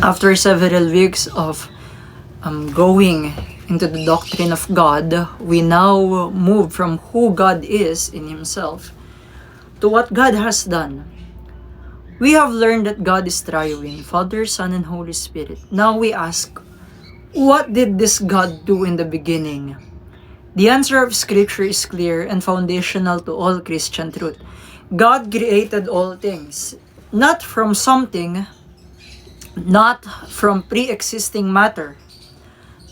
After several weeks of going into the doctrine of God, we now move from who God is in Himself to what God has done. We have learned that God is triune, Father, Son, and Holy Spirit. Now we ask, what did this God do in the beginning? The answer of Scripture is clear and foundational to all Christian truth. God created all things, not from something, not from pre-existing matter,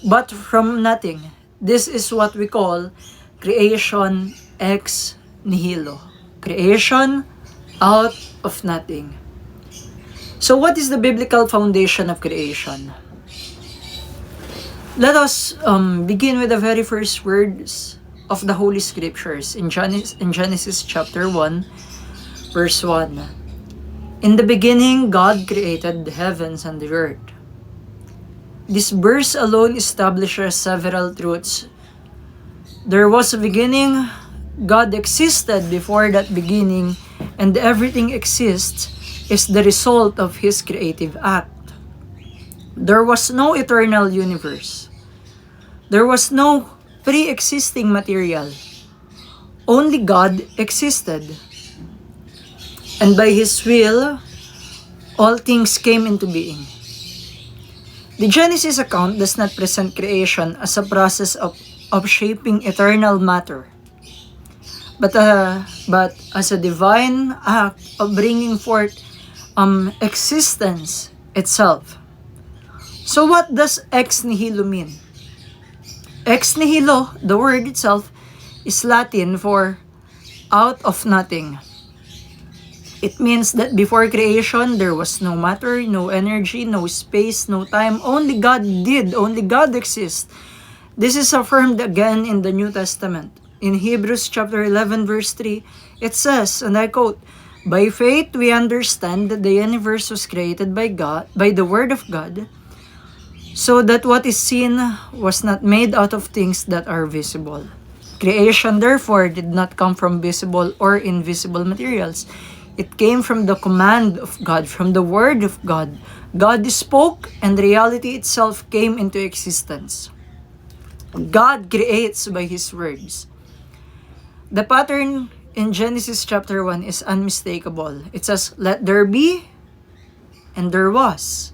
but from nothing. This is what we call creation ex nihilo. Creation out of nothing. So what is the biblical foundation of creation? Let us begin with the very first words of the Holy Scriptures in Genesis chapter 1, verse 1. In the beginning, God created the heavens and the earth. This verse alone establishes several truths. There was a beginning, God existed before that beginning, and everything exists is the result of His creative act. There was no eternal universe. There was no pre-existing material. Only God existed. And by His will, all things came into being. The Genesis account does not present creation as a process of shaping eternal matter, but as a divine act of bringing forth existence itself. So what does ex nihilo mean? Ex nihilo, the word itself, is Latin for out of nothing. It means that before creation, there was no matter, no energy, no space, no time. Only God did. Only God exists. This is affirmed again in the New Testament. In Hebrews chapter 11, verse 3, it says, and I quote, "By faith we understand that the universe was created by God, by the word of God, so that what is seen was not made out of things that are visible." Creation, therefore, did not come from visible or invisible materials. It came from the command of God, from the word of God. God spoke, and reality itself came into existence. God creates by His words. The pattern in Genesis chapter 1 is unmistakable. It says, "Let there be," and there was.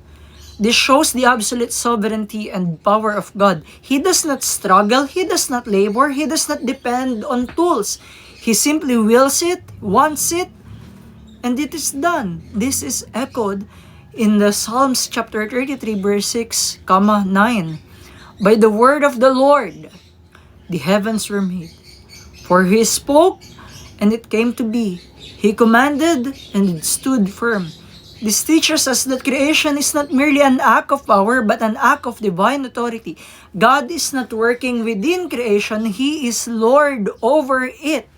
This shows the absolute sovereignty and power of God. He does not struggle, He does not labor, He does not depend on tools. He simply wills it, wants it, and it is done. This is echoed in the Psalms chapter 33, verse 6, 9. "By the word of the Lord, the heavens were made. For He spoke, and it came to be. He commanded, and it stood firm." This teaches us that creation is not merely an act of power, but an act of divine authority. God is not working within creation, He is Lord over it.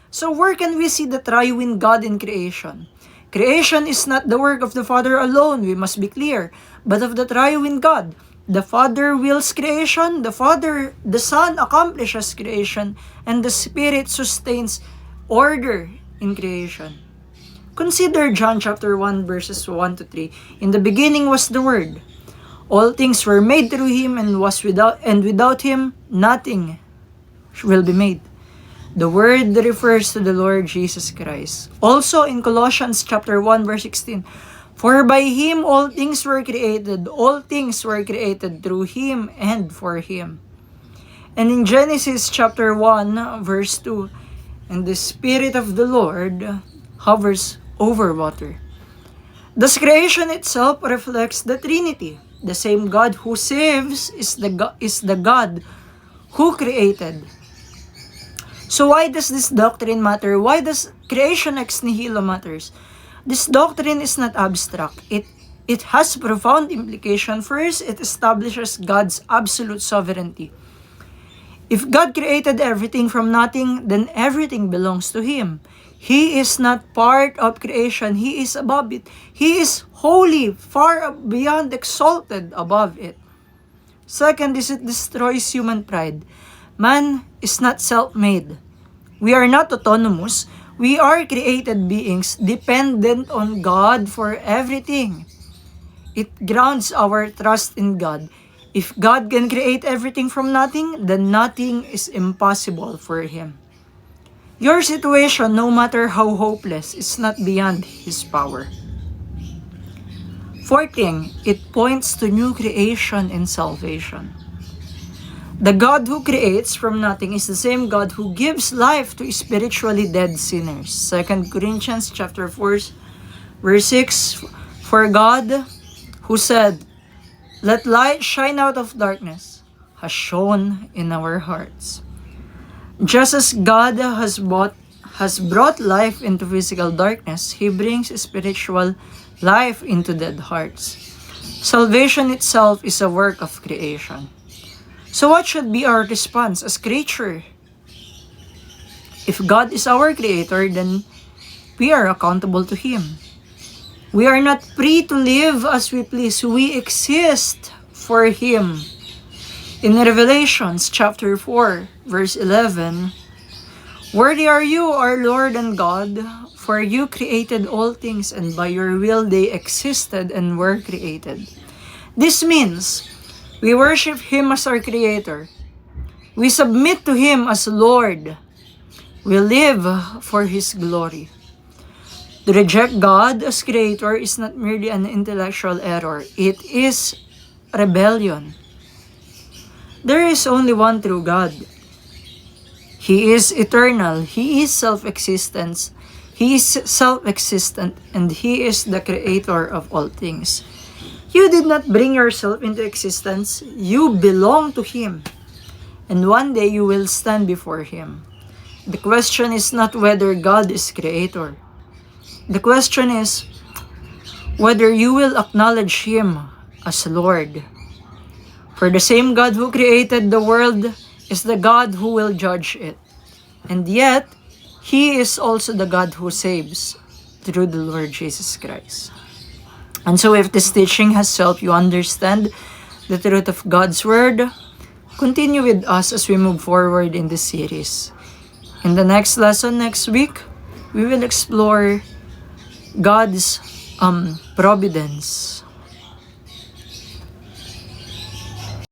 So where can we see the triune God in creation? Creation is not the work of the Father alone, we must be clear, but of the triune God. The Father wills creation, the Son accomplishes creation, and the Spirit sustains order in creation. Consider John chapter 1 verses 1 to 3. "In the beginning was the Word. All things were made through Him, and without Him nothing will be made." The word refers to the Lord Jesus Christ. Also in Colossians chapter 1 verse 16, "For by Him all things were created through Him and for Him." And in Genesis chapter 1 verse 2, "And the Spirit of the Lord hovers over water." Thus creation itself reflects the Trinity. The same God who saves is the God who created. So why does this doctrine matter? Why does creation ex nihilo matters? This doctrine is not abstract. It has profound implication. First, it establishes God's absolute sovereignty. If God created everything from nothing, then everything belongs to Him. He is not part of creation. He is above it. He is holy, far beyond exalted above it. Second is it destroys human pride. Man is not self-made. We are not autonomous. We are created beings dependent on God for everything. It grounds our trust in God. If God can create everything from nothing, then nothing is impossible for Him. Your situation, no matter how hopeless, is not beyond His power. Fourth thing, it points to new creation and salvation. The God who creates from nothing is the same God who gives life to spiritually dead sinners. 2 Corinthians chapter 4, verse 6, for God, who said, "Let light shine out of darkness," has shone in our hearts. Just as God has brought life into physical darkness, He brings spiritual life into dead hearts. Salvation itself is a work of creation. So what should be our response as creature? If God is our creator, then we are accountable to Him. We are not free to live as we please. We exist for Him. In Revelations chapter 4, verse 11, "Worthy are you, our Lord and God, for you created all things, and by your will they existed and were created." This means we worship Him as our Creator. We submit to Him as Lord. We live for His glory. To reject God as Creator is not merely an intellectual error. It is rebellion. There is only one true God. He is eternal. He is self-existent. And He is the Creator of all things. You did not bring yourself into existence. You belong to Him. And one day you will stand before Him. The question is not whether God is Creator. The question is whether you will acknowledge Him as Lord. For the same God who created the world is the God who will judge it. And yet, He is also the God who saves through the Lord Jesus Christ. And so if this teaching has helped you understand the truth of God's Word, continue with us as we move forward in this series. In the next lesson next week, we will explore God's providence.